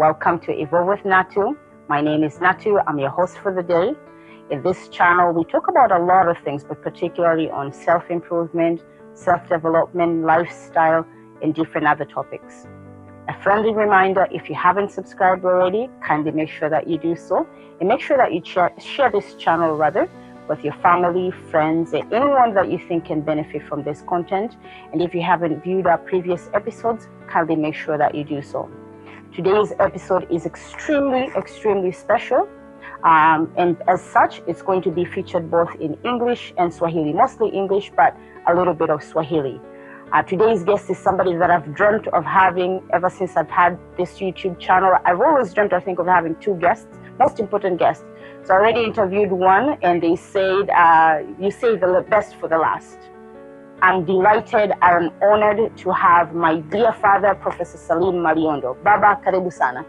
Welcome to Evolve with Natu. My name is Natu. I'm your host for the day. In this channel, we talk about a lot of things, but particularly on self-improvement, self-development, lifestyle, and different other topics. A friendly reminder, if you haven't subscribed already, kindly make sure that you do so. And make sure that you share this channel with your family, friends, and anyone that you think can benefit from this content. And if you haven't viewed our previous episodes, kindly make sure that you do so. Today's episode is extremely special. And as such, it's going to be featured both in English and Swahili, mostly English, but a little bit of Swahili. Today's guest is somebody that I've dreamt of having ever since I've had this YouTube channel. I've always dreamt, I think, of having two guests, most important guests. So I already interviewed one, and they said, you say the best for the last. I'm delighted, I'm honored to have my dear father, Professor Salim Maliondo. Baba, karibu sana.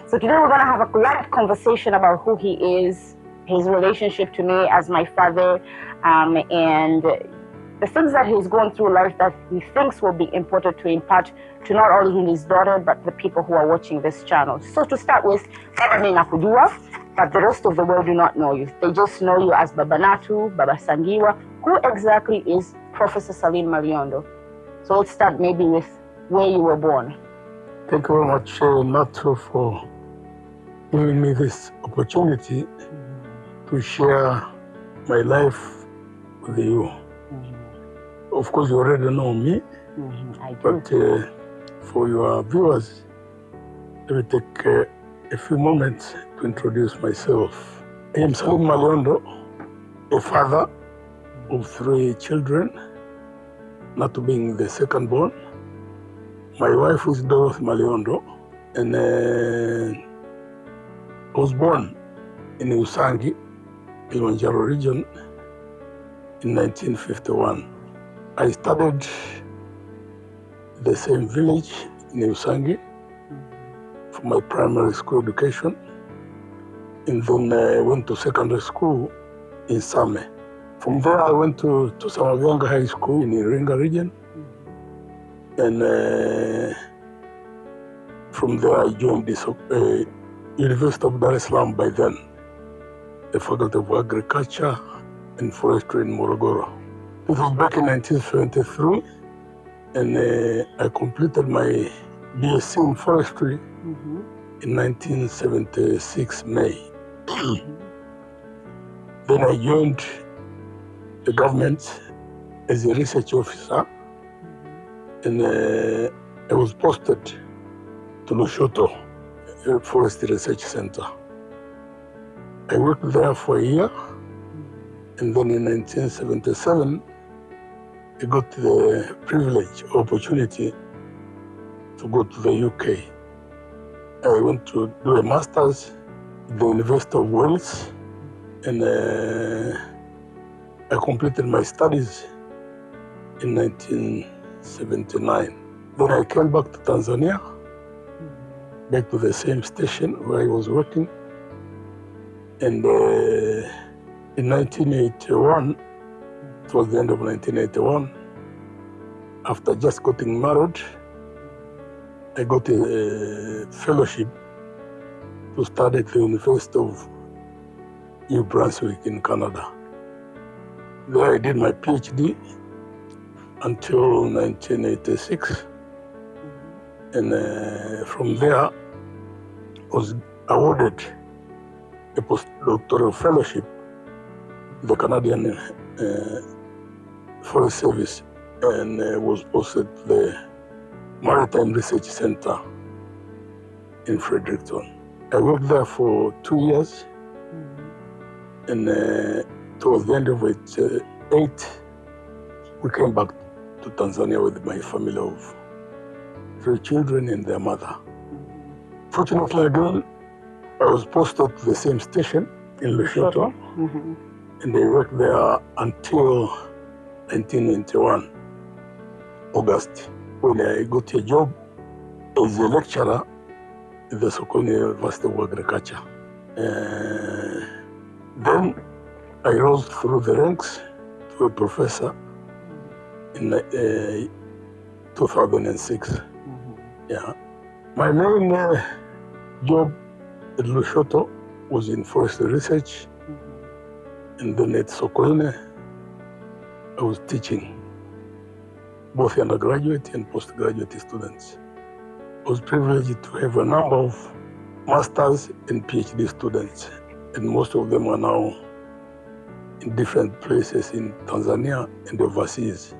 So today we're going to have a light conversation about who he is, his relationship to me as my father, and the things that he's going through life that he thinks will be important to impart to not only his daughter, but the people who are watching this channel. So to start with, Baba Ninakujua, but the rest of the world do not know you. They just know you as Baba Natu, Baba Sangiwa. Who exactly is Professor Salim Maliondo? So let's start maybe with where you were born. Thank you very much, Natu, for giving me this opportunity to share my life with you. Of course, you already know me, I do. but for your viewers, let me take a few moments to introduce myself. I am Salim Maliondo, a father of 3 children, Natu being the second born. My wife is Dorothy Maliondo, and I was born in Usangi, Kilimanjaro region in 1951. I studied the same village in Usangi for my primary school education, and then I went to secondary school in Same. From there I went to Samavyanga High School in Iringa region, and from there I joined the University of Dar es Salaam by then, the Faculty of Agriculture and Forestry in Morogoro. This was back in 1973, and I completed my BSc in Forestry in 1976 May. Then I joined the government as a research officer, and I was posted to Lushoto Forestry Research Center. I worked there for a year, and then in 1977, I got the privilege, opportunity to go to the UK. I went to do a master's at the University of Wales, and I completed my studies in 1979. Then I came back to Tanzania, back to the same station where I was working, and in 1981, towards the end of 1981, after just getting married, I got a fellowship to study at the University of New Brunswick in Canada. There I did my PhD until 1986, and from there I was awarded a postdoctoral fellowship in the Canadian Forest Service, and was posted to the Maritime Research Center in Fredericton. I worked there for 2 years, and towards the end of it, 8, we came back to Tanzania with my family of 3 children and their mother. Fortunately again, I was posted to the same station in Lushoto, and I worked there until 1991, August, when I got a job as a lecturer at the Sokoine University of Agriculture. Then I rose through the ranks to a professor in 2006. Yeah. My main job at Lushoto was in forestry research, and then at Sokoine, I was teaching both undergraduate and postgraduate students. I was privileged to have a number of master's and PhD students, and most of them are now in different places in Tanzania and overseas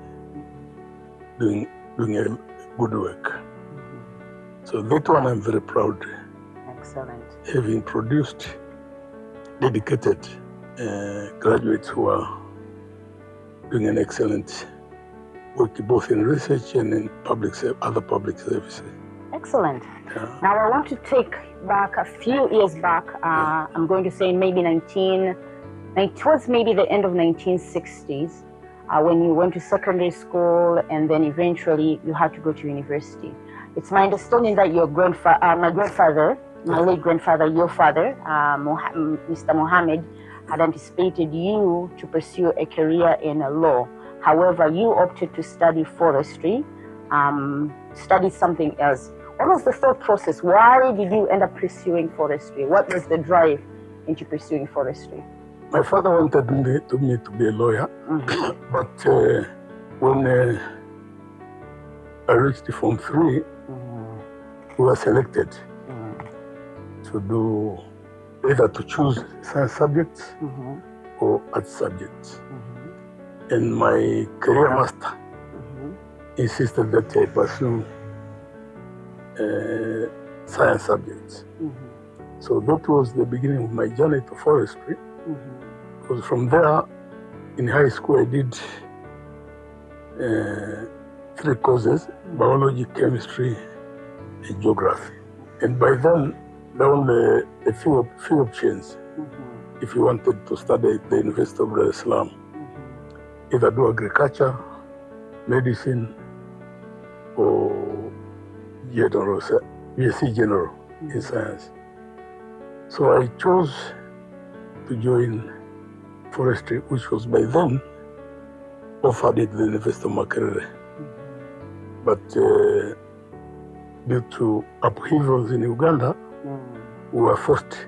doing a good work. So that one I'm very proud. Excellent. Having produced dedicated graduates who are doing an excellent work both in research and in other public services. Excellent. Yeah. Now I want to take back a few years back. I'm going to say maybe towards maybe the end of 1960s, when you went to secondary school and then eventually you had to go to university. It's my understanding that your my late grandfather, your father, Mr. Mohammed, had anticipated you to pursue a career in law. However, you opted to study forestry, study something else. What was the thought process? Why did you end up pursuing forestry? What was the drive into pursuing forestry? My father wanted me to be a lawyer, but when I reached Form 3, we were selected to do either to choose science subjects or art subjects. And my career master insisted that I pursue science subjects. So that was the beginning of my journey to forestry. Because from there, in high school, I did 3 courses: biology, chemistry, and geography. And by then, there were a few options. If you wanted to study at the University of Dar es Salaam, either do agriculture, medicine, or BSc General in science. So I chose to join forestry, which was by then offered at the University of Makerere. But due to upheavals in Uganda, we were forced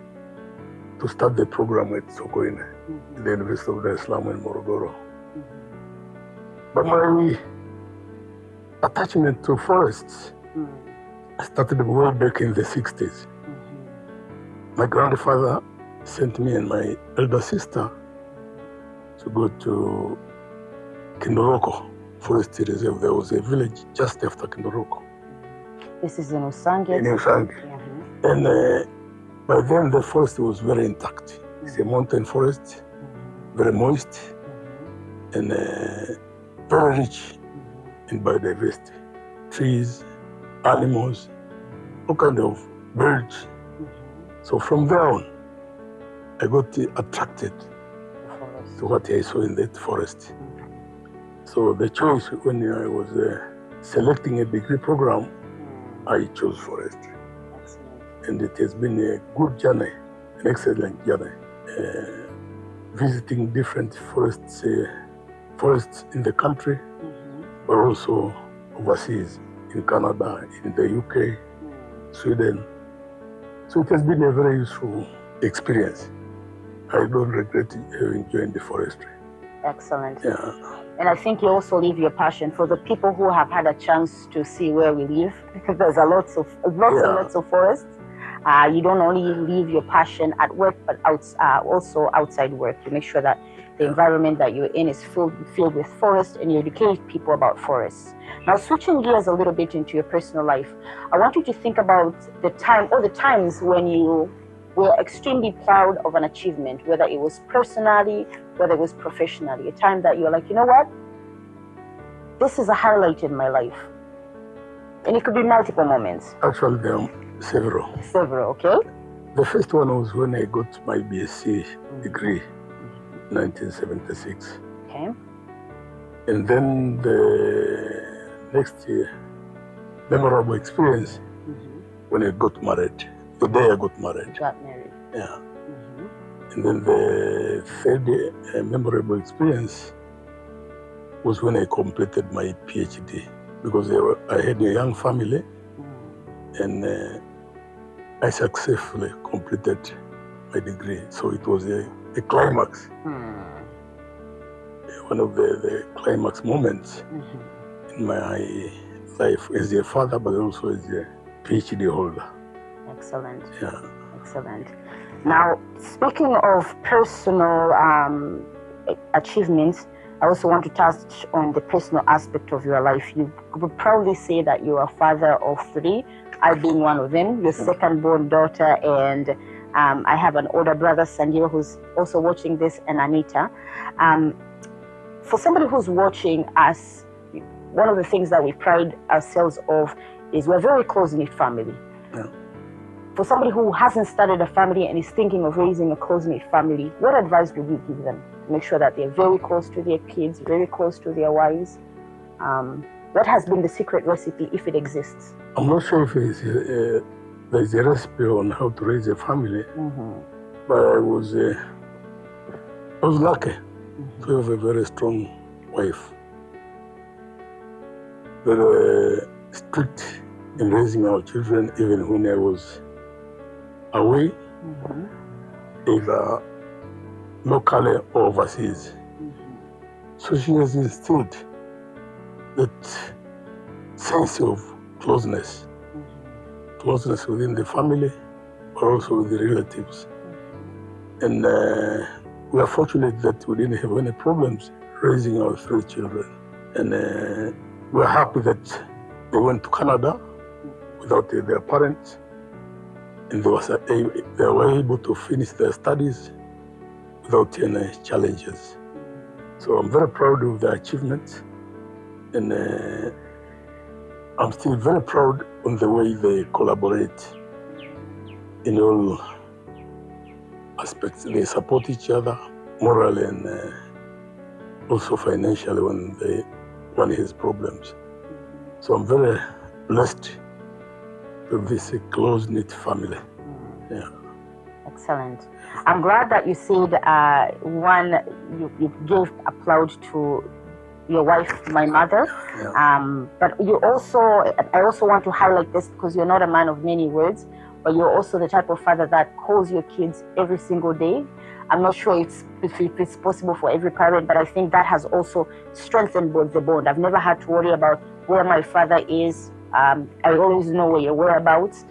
to start the program at Sokoine, the University of Dar es Salaam in Morogoro. But my attachment to forests started way back in the 60s. My grandfather sent me and my elder sister to go to Kindoroko Forestry Reserve. There was a village just after Kindoroko. This is in Usangi? In Usangi. And by then the forest was very intact. It's a mountain forest, very moist, and very rich in biodiversity. Trees, animals, all kinds of birds. So from there on, I got attracted to what I saw in that forest. So the choice when I was selecting a degree program, I chose forestry. And it has been a good journey, an excellent journey. Visiting different forests in the country, but also overseas, in Canada, in the UK, Sweden. So it has been a very useful experience. I don't regret having joined the forestry. Excellent. Yeah. And I think you also live your passion for the people who have had a chance to see where we live, because there's lots of forests. You don't only live your passion at work, but also outside work. You make sure that the environment that you're in is filled with forests, and you educate people about forests. Now, switching gears a little bit into your personal life, I want you to think about the times when you were extremely proud of an achievement, whether it was personally, whether it was professionally, a time that you're like, you know what, this is a highlight in my life. And it could be multiple moments. Actually, there are several. Several, okay? The first one was when I got my BSc degree, 1976. Okay. And then the next year, memorable experience, when I got married. The day I got married. Got married. Yeah. And then the third memorable experience was when I completed my PhD, because I had a young family and I successfully completed my degree. So it was a climax, one of the climax moments in my life as a father, but also as a PhD holder. Excellent. Yeah. Excellent. Now, speaking of personal achievements, I also want to touch on the personal aspect of your life. You would probably say that you are a father of 3, I being one of them, your second born daughter, and I have an older brother, Sanjay, who's also watching this, and Anita. For somebody who's watching us, one of the things that we pride ourselves of is we're a very close-knit family. Yeah. For somebody who hasn't started a family and is thinking of raising a close-knit family, what advice would you give them to make sure that they're very close to their kids, very close to their wives? What has been the secret recipe, if it exists? I'm not sure if there's a recipe on how to raise a family, but I was lucky to have a very strong wife, very strict in raising our children, even when I was away, either locally or overseas. So she has instilled that sense of closeness within the family, but also with the relatives. And we are fortunate that we didn't have any problems raising our 3 children. And we're happy that they went to Canada without their parents, and they were able to finish their studies without any challenges. So I'm very proud of their achievements, and I'm still very proud on the way they collaborate in all aspects. They support each other morally and also financially when one has problems. So I'm very blessed with this close-knit family. Yeah. Excellent. I'm glad that you said you gave applaud to your wife, my mother. Yeah. But I also want to highlight this because you're not a man of many words, but you're also the type of father that calls your kids every single day. I'm not sure if it's possible for every parent, but I think that has also strengthened the bond. I've never had to worry about where my father is. I always know where your whereabouts.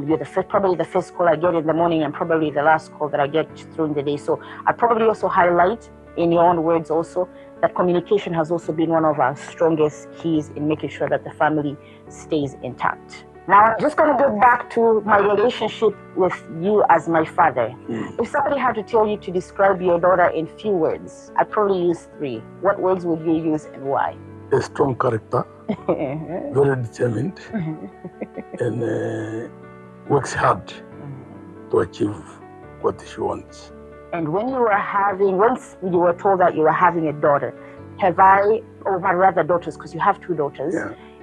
You're probably the first call I get in the morning and probably the last call that I get through the day. So I probably also highlight in your own words also that communication has also been one of our strongest keys in making sure that the family stays intact. Now I'm just going to go back to my relationship with you as my father. If somebody had to tell you to describe your daughter in few words, I'd probably use 3. What words would you use and why? A strong character, very determined, and works hard to achieve what she wants. And once you were told that you were having a daughter, or rather daughters, because you have 2 daughters,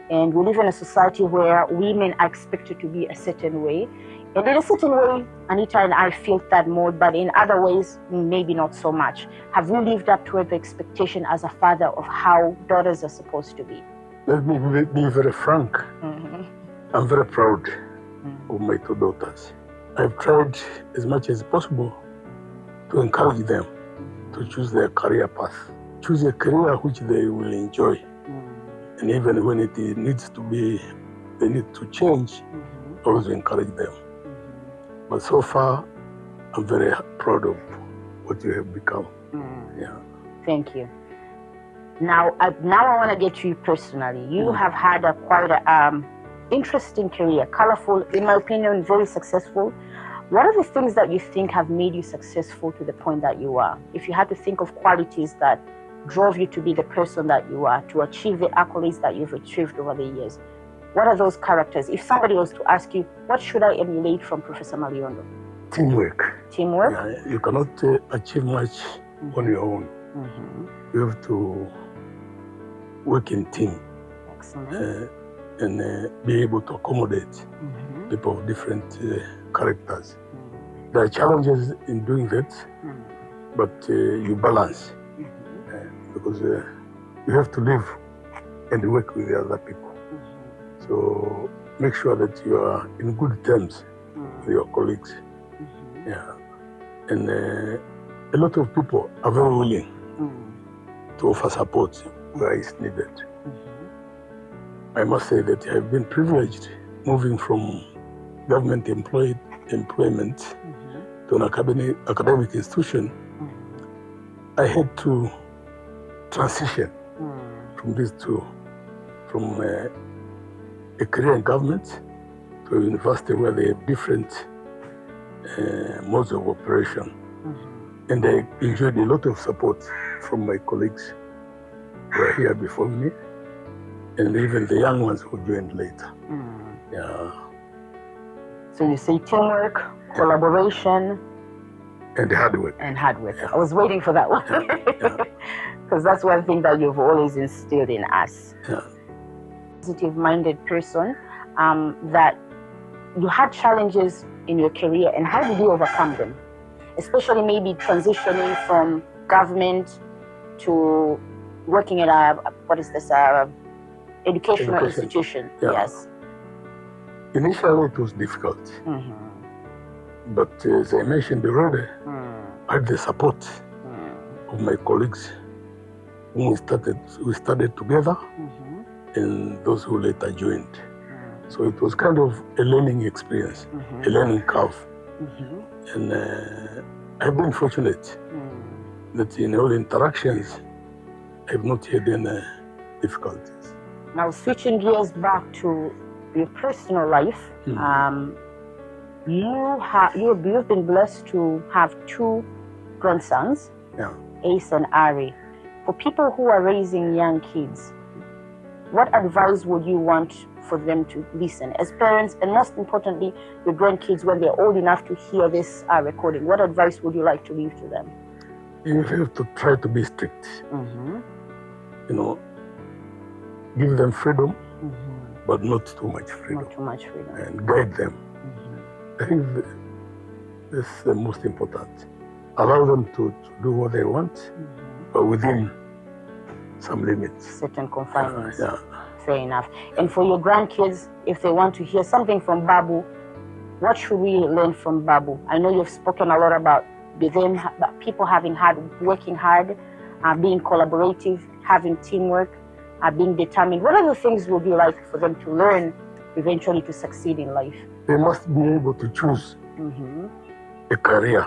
and we live in a society where women are expected to be a certain way. And in a certain way, Anita and I feel that more, but in other ways, maybe not so much. Have you lived up to the expectation as a father of how daughters are supposed to be? Let me be very frank. I'm very proud of my 2 daughters. I've tried as much as possible to encourage them to choose their career path, choose a career which they will enjoy. And even when it needs to be, they need to change, always encourage them. But so far, I'm very proud of what you have become. Yeah. Thank you. Now I want to get to you personally. You have had quite an interesting career, colorful, in my opinion, very successful. What are the things that you think have made you successful to the point that you are? If you had to think of qualities that drove you to be the person that you are, to achieve the accolades that you've achieved over the years, what are those characters? If somebody was to ask you, what should I emulate from Professor Maliondo? Teamwork. Teamwork? Yeah, you cannot achieve much on your own. You have to work in team. Excellent. And be able to accommodate people of different characters. There are challenges in doing that, but you balance because you have to live and work with the other people. So make sure that you are in good terms with your colleagues. Yeah. And a lot of people are very willing to offer support where it's needed. I must say that I've been privileged moving from government employment to an academic institution. I had to transition from these two, from a career in government to a university where they have different modes of operation. And I enjoyed a lot of support from my colleagues who were here before me, and even the young ones who joined later. Yeah. So you say teamwork, collaboration, and hard work. And hard work. I was waiting for that one. Because that's one thing that you've always instilled in us. Positive-minded person, that you had challenges in your career, and how did you overcome them? Especially maybe transitioning from government to working at educational institution. Yes. Initially it was difficult, but as I mentioned already, I had the support of my colleagues whom we studied together, and those who later joined. So it was kind of a learning experience, a learning curve. And I've been fortunate that in all interactions, I've not had any difficulties. Now, switching gears back to your personal life, you've been blessed to have 2 grandsons, Ace and Ari. For people who are raising young kids, what advice would you want for them to listen as parents, and most importantly, your grandkids when they're old enough to hear this recording? What advice would you like to leave to them? You have to try to be strict. You know, give them freedom, but not too much freedom. Not too much freedom. And guide them. I think that's the most important. Allow them to do what they want, but within some limits. Certain confinements. Fair enough. And for your grandkids, if they want to hear something from Babu, what should we learn from Babu? I know you've spoken a lot about people working hard, being collaborative, having teamwork, being determined. What other things would you like for them to learn eventually to succeed in life? They must be able to choose a career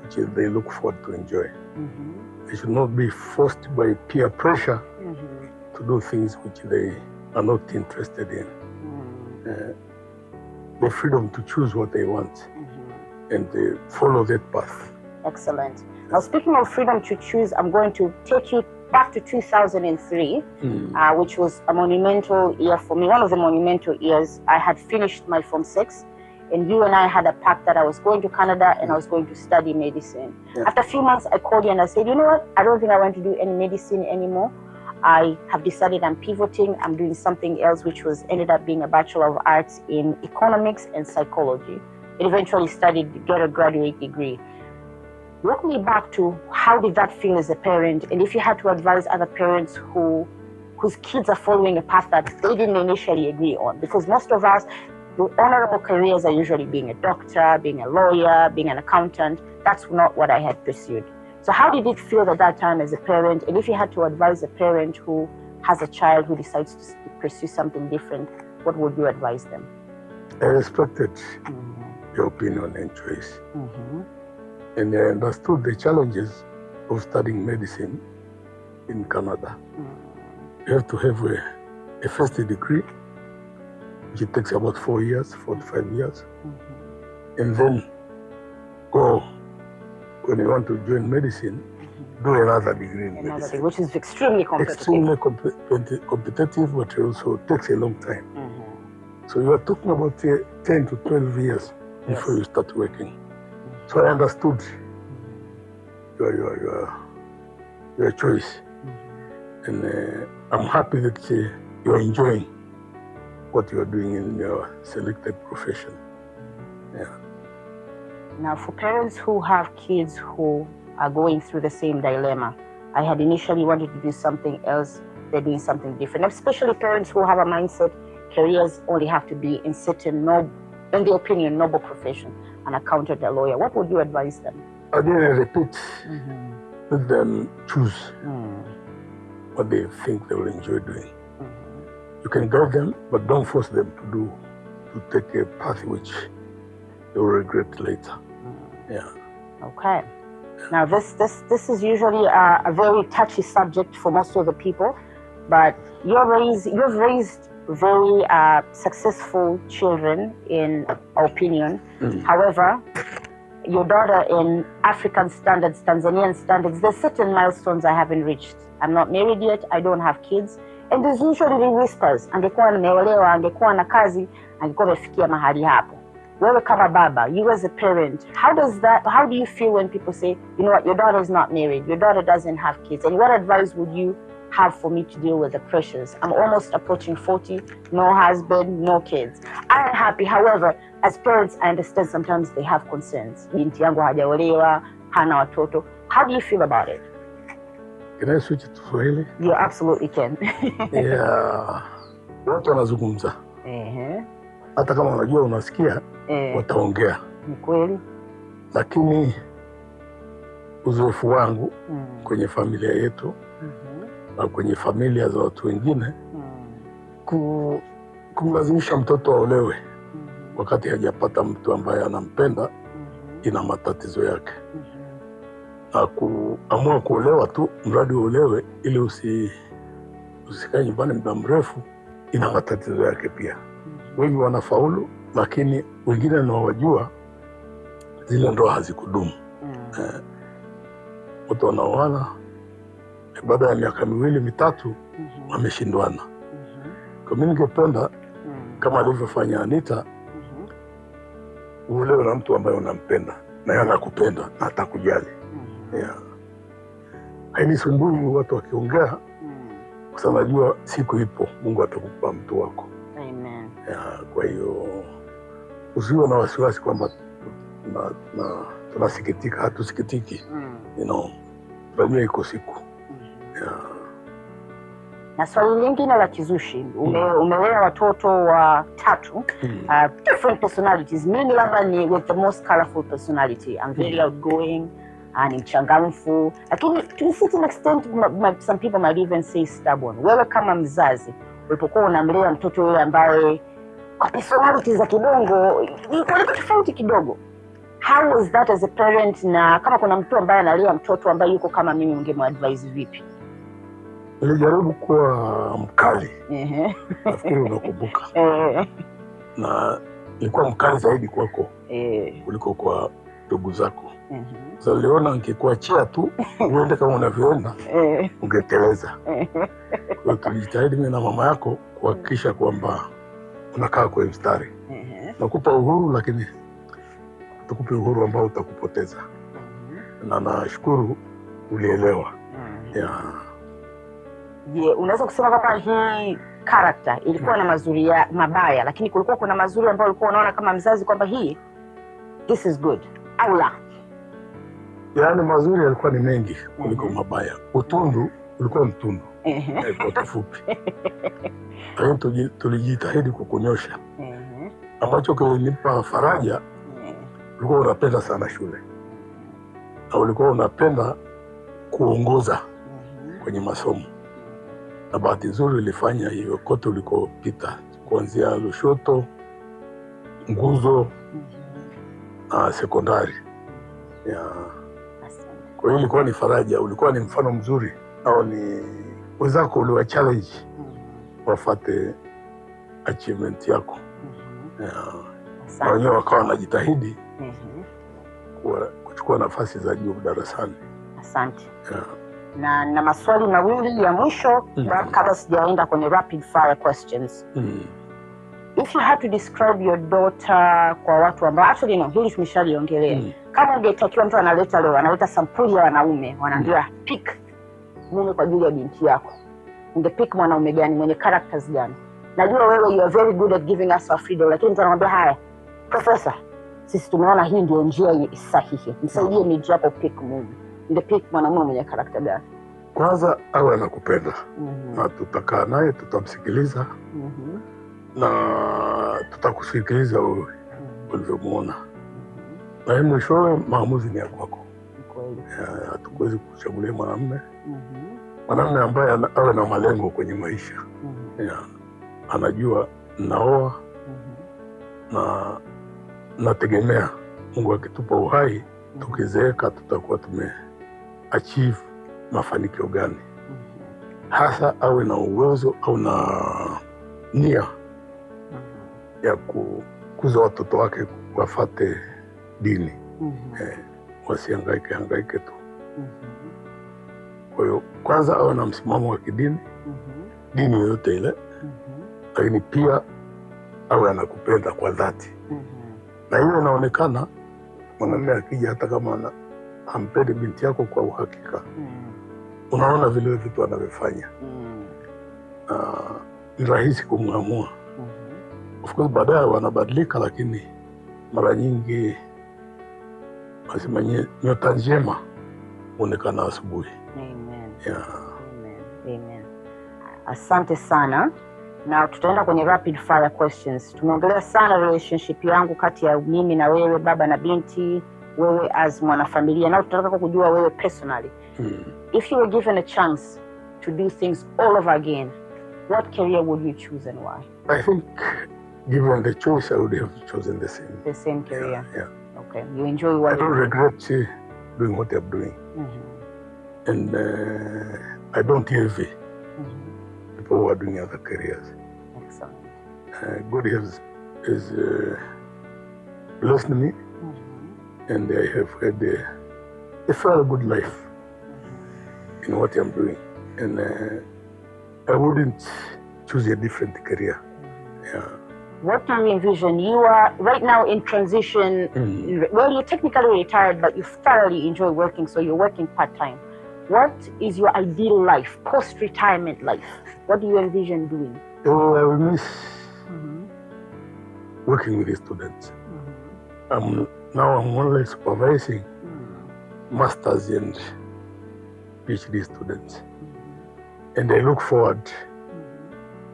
which they look forward to enjoy. They should not be forced by peer pressure to do things which they are not interested in. The freedom to choose what they want and they follow that path. Excellent. Now, speaking of freedom to choose, I'm going to take you back to 2003, which was a monumental year for me. One of the monumental years. I had finished my Form 6, and you and I had a pact that I was going to Canada and I was going to study medicine. After a few months, I called you and I said, you know what? I don't think I want to do any medicine anymore. I have decided I'm pivoting. I'm doing something else, which ended up being a Bachelor of Arts in Economics and Psychology. And eventually studied to get a graduate degree. Walk me back to how did that feel as a parent, and if you had to advise other parents whose kids are following a path that they didn't initially agree on, because most of us, the honorable careers are usually being a doctor, being a lawyer, being an accountant. That's not what I had pursued. So how did it feel at that time as a parent, and if you had to advise a parent who has a child who decides to pursue something different, what would you advise them? I respected your opinion and choice. And I understood the challenges of studying medicine in Canada. You have to have a first degree, which takes about 4 years, 4 to 5 years. And then go, when you want to join medicine, do another degree in medicine. Which is extremely competitive. Extremely competitive, but it also takes a long time. So you are talking about 10 to 12 years before you start working. So I understood your choice, and I'm happy that you're enjoying what you're doing in your selected profession. Now, for parents who have kids who are going through the same dilemma, I had initially wanted to do something else, they're doing something different, especially parents who have a mindset, careers only have to be in certain, in their opinion, noble profession, an accountant, a lawyer. What would you advise them? Again, I repeat, let them choose what they think they will enjoy doing. You can guide them, but don't force them to take a path which they will regret later. Yeah. Okay. Now, this is usually a very touchy subject for most of the people, but you've raised very successful children, in opinion. However, your daughter, in African standards, Tanzanian standards, there's certain milestones I haven't reached. I'm not married yet, I don't have kids, and there's usually the whispers, angekuwa nimeolewa, angekuwa na kazi, angekuwa amefikia mahali hapo. Wewe kama baba, you as a parent, how do you feel when people say, you know what, your daughter is not married, your daughter doesn't have kids, and what advice would you have for me to deal with the pressures? I'm almost approaching 40, no husband, no kids. I'm happy, however, as parents, I understand sometimes they have concerns. Binti yangu hajaolewa, hana watoto. How do you feel about it? Can I switch it to Swahili? You absolutely can. Yeah. Watu wanazungumza. Hata kama unajua unasikia, wataongea. Ni kweli. Lakini uzoefu wangu kwenye familia yetu na kwenye familia za watu wengine, kumlazimisha mtoto aolewe wakati hajapata mtu ambaye anampenda ina matatizo yake. Na kuamua kuolewa tu mradi uolewe ili usikae nyumbani muda mrefu ina matatizo yake pia. Wengi wanafaulu, lakini wengine nawajua zile ndoa hazikudumu. Watu wanaoana baada ya miaka 2-3 wameshindwana. Kwa mimi ningependa kama alivyofanya Anita, uolewe na mtu ambaye unampenda na yeye anakupenda na atakujali. Hainisumbui watu wakiongea, kwa sababu najua siku ipo Mungu atakupa mtu wako. Amen. Kwa hiyo usiwe na wasiwasi kwamba tunasikitika, hatusikitiki. Tunajua iko siku. Na swali lingine la kizushi, umelea watoto wa 3, different personalities. Mimi labda ni with the most colorful personality. I'm very outgoing, ni mchangamfu, lakini to a certain extent some people might even say stubborn. Wewe kama mzazi, ulipokuwa unamlea mtoto yule ambaye kwa personality za kidongo iko tofauti kidogo, how was that as a parent? Na kama kuna mtu ambaye analea mtoto ambaye yuko kama mimi, ungemadvise vipi? Nilijaribu kuwa mkali. Nafikiri unakumbuka. Na nilikuwa mkali zaidi kwako kuliko kwa ndugu zako. Sasa niliona nikikuachia tu uende kama unavyoenda, ungeteleza. Kwa tulijitahidi mimi na mama yako kuhakikisha kwamba unakaa kwa mstari. Nakupa uhuru, lakini tukupe uhuru ambao utakupoteza. Na nashukuru ulielewa. Unaweza kusema kwamba hii character ilikuwa na mazuri mabaya, lakini kulikuwa kuna mazuri ambayo ulikuwa unaona kama mzazi kwamba this is good au la? Yaani mazuri yalikuwa ni mengi kuliko mabaya. Utundu ulikuwa mtundu. Kwa kifupi. Lakini tulijitahidi kukunyosha. Ambacho kilinipa faraja, ulikuwa unapenda sana shule. Na ulikuwa unapenda kuongoza kwenye masomo. Na bahati nzuri ulifanya hiyo kote ulikopita, kuanzia Lushoto, Nguzo, sekondari. Kwa hiyo ilikuwa ni faraja, ulikuwa ni mfano mzuri, au ni wenzako uliwa challenge wafate achievement yako. Na wenyewe wakawa wanajitahidi kuchukua nafasi za juu darasani. Asante. Na maswali mawili ya mwisho kabla sijaenda kwenye rapid fire questions. If you had to describe your daughter kwa watu ambao actually hili tumeshaliongelea. Kama ungetakiwa mtu analeta sampuli ya wanaume, wanaambia pick mume kwa ajili ya binti yako, ungepick mwanaume gani, mwenye characters gani? Najua wewe you are very good at giving us our freedom, lakini mtu anamwambia haya, professor, sisi tumeona hii ndio njia sahihi, msaidie miji yako pick mume. Ungepick mwanamume mwenye character gani? Kwanza awe anakupenda. Na tutakaa naye, tutamsikiliza. na tutakusikiliza wewe ulivyomuona, na mwishowe maamuzi ni ya kwako. Hatuwezi kuchagulia mwanamume ambaye awe na malengo kwenye maisha. Anajua naoa na nategemea Mungu akitupa uhai tukizeeka tutakuwa achieve mafanikio gani. Hasa awe na uwezo au na nia ya kukuza watoto wake wafate dini. Wasihangaike tu. Kwa hiyo kwanza awe na msimamo wa kidini, dini yoyote ile, lakini pia awe anakupenda kwa dhati. Na hiyo inaonekana mwanamume akija, hata kama hampendi binti yako kwa uhakika, unaona vile vitu anavyofanya. Ni rahisi kumwamua. Of course baadaye wanabadilika, lakini mara nyingi lazima nyota njema huonekana asubuhi. Amen. Amen. Asante sana. Na tutaenda kwenye rapid fire questions. Tumeongelea sana relationship yangu kati ya mimi na wewe, baba na binti, wewe as mwanafamilia. Na tunataka kujua wewe personally. If you were given a chance to do things all over again, what career would you choose and why? I think given the choice, I would have chosen the same. The same career? Yeah. Okay. You enjoy what I don't regret doing what I'm doing. And I don't envy people who are doing other careers. Excellent. God has blessed me, and I have had a fairly good life in what I'm doing. And I wouldn't choose a different career. What do you envision? You are right now in transition. Well, you're technically retired, but you thoroughly enjoy working, so you're working part-time. What is your ideal life, post-retirement life? What do you envision doing? Oh, I will miss working with the students. Now I'm only supervising masters and PhD students. And I look forward to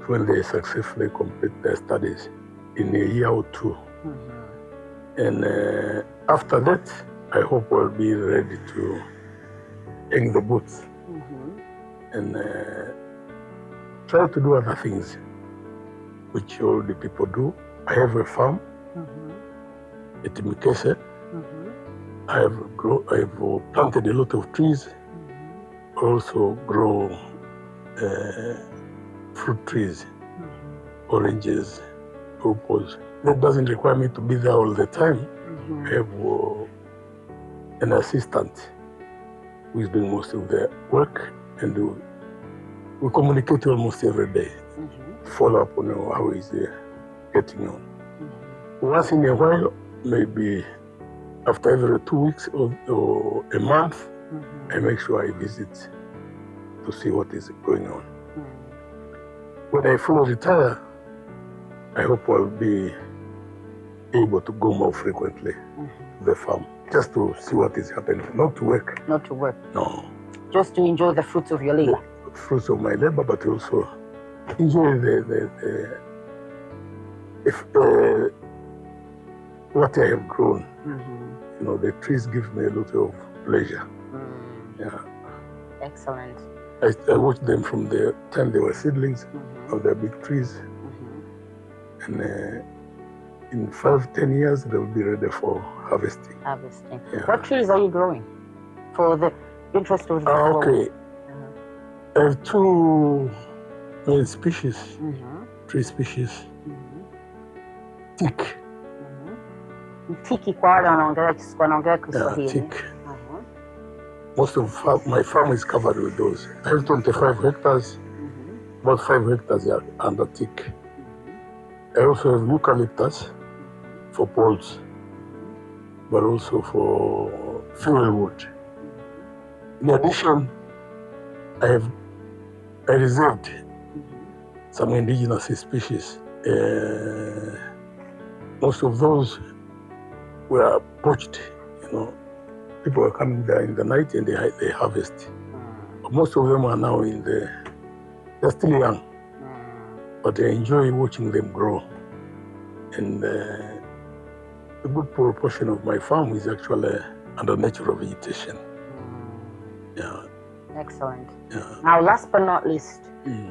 when they successfully complete their studies in a year or two. And after that, I hope I'll be ready to hang the boots and try to do other things which all the people do. I have a farm at Mikese. I have planted a lot of trees. I also grow fruit trees, oranges, pawpaws. That doesn't require me to be there all the time. I have an assistant who is doing most of the work, and we communicate almost every day, follow up on how he's getting on. Once in a while, maybe after every 2 weeks or a month, I make sure I visit to see what is going on. When I fully retire, I hope I'll be able to go more frequently to the farm, just to see what is happening, not to work. Not to work? No. Just to enjoy the fruits of your labor? The fruits of my labor, but also enjoy what I have grown. You know, the trees give me a lot of pleasure. Excellent. I watch them from the time they were seedlings of their big trees. And in 5-10 years, they will be ready for harvesting. What trees are you growing for the interest of the okay. I have 2 main species, 3 species. Teak. Teak kwa wale wanaongea Kiswahili. Teak. Most of my farm is covered with those. I have 25 hectares. About 5 hectares are under teak. I also have eucalyptus for poles, but also for fuel wood. In addition, I reserved some indigenous species. Most of those were poached, you know. People are coming there in the night and they harvest. But most of them are now they're still young. but I enjoy watching them grow. And a good proportion of my farm is actually under natural vegetation. Yeah. Excellent. Yeah. Now, last but not least,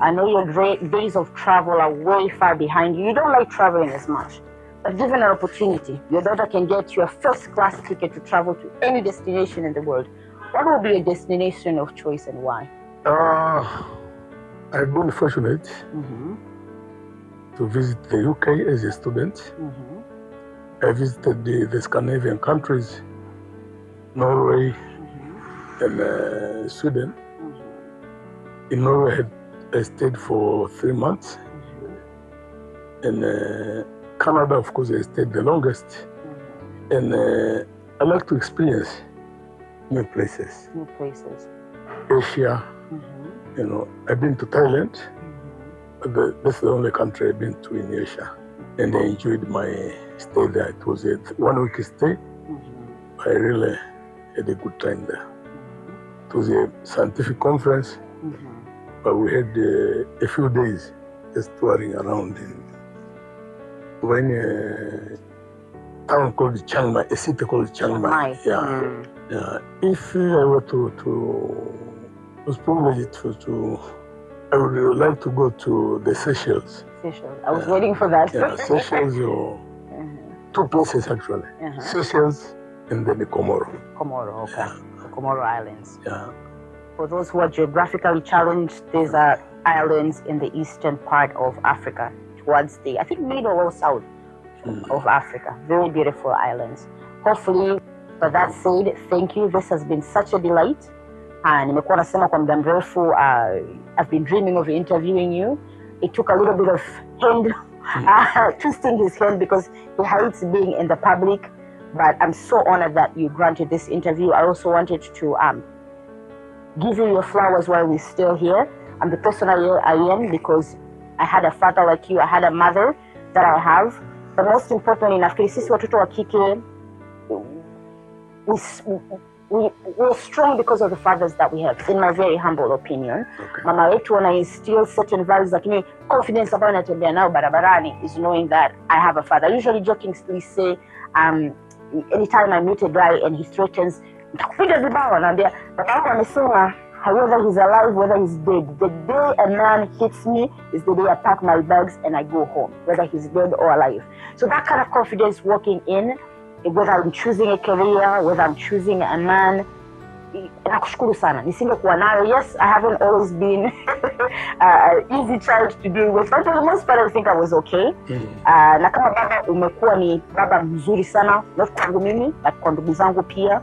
I know your great days of travel are way far behind you. You don't like traveling as much. But given an opportunity, your daughter can get you a first-class ticket to travel to any destination in the world. What will be your destination of choice and why? I've been fortunate to visit the UK as a student. I visited the Scandinavian countries, Norway, and Sweden. In Norway, I stayed for 3 months. In Canada, of course, I stayed the longest. And I like to experience new places. New places. Asia, you know, I've been to Thailand. That's the only country I've been to in Asia. And I enjoyed my stay there. It was a 1 week stay. I really had a good time there. It was a scientific conference, but we had a few days just touring around in a town called Chiang Mai, a city called Chiang Mai. Yeah. Yeah. If I were was privileged I would like to go to the Seychelles. Seychelles. I was waiting for that. Yeah, Seychelles or two places actually. Seychelles and then the Comoro. Comoro, okay. The Comoro Islands. Yeah. For those who are geographically challenged, these are islands in the eastern part of Africa, towards the, I think, middle or south of Africa. Very beautiful islands. Hopefully, but that said, thank you. This has been such a delight. And nimekuwa nasema kwa muda mrefu, I've been dreaming of interviewing you. It took a little bit of hand, twisting his hand because he hates being in the public. But I'm so honored that you granted this interview. I also wanted to give you your flowers while we're still here. I'm the person I am because I had a father like you. I had a mother that I have. But most importantly, nafikiri sisi watoto wa kike, we're strong because of the fathers that we have, in my very humble opinion. Okay. Mama wetu wana instill certain values, lakini confidence ambayo natembea nayo barabarani is knowing that I have a father. I usually jokingly say, anytime I meet a guy and he threatens, nitakupiga vibao, naambia, baba yangu amesema, whether he's alive, whether he's dead, the day a man hits me is the day I pack my bags and I go home, whether he's dead or alive. So that kind of confidence walking in, whether I'm choosing a career, whether I'm choosing a man, nakushukuru sana. Nisingekuwa nayo. Yes, I haven't always been an easy child to deal with, but for the most part I think I was okay. Na kama baba umekuwa ni baba mzuri sana, not kwangu mimi, but kwa ndugu zangu pia.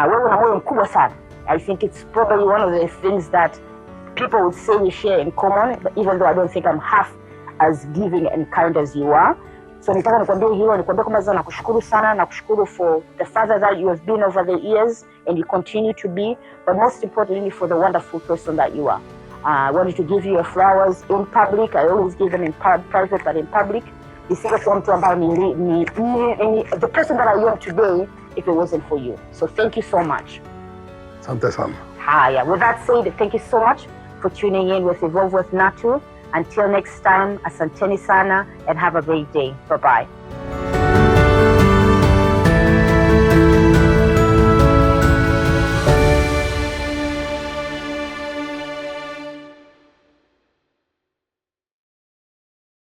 Wewe una moyo mkubwa sana. I think it's probably one of the things that people would say we share in common, but even though I don't think I'm half as giving and kind as you are. So nitaka nikwambie hiyo, nikwambie kwamba nakushukuru sana, nakushukuru for the father that you have been over the years and you continue to be, but most importantly for the wonderful person that you are. I wanted to give you your flowers in public. I always give them in private, but in public. Nisingekuwa mtu ambaye the person that I am today if it wasn't for you. So thank you so much. Asante sana. Haya, with that said, thank you so much for tuning in with Evolve with Natu. Until next time, asanteni sana and have a great day. Bye-bye.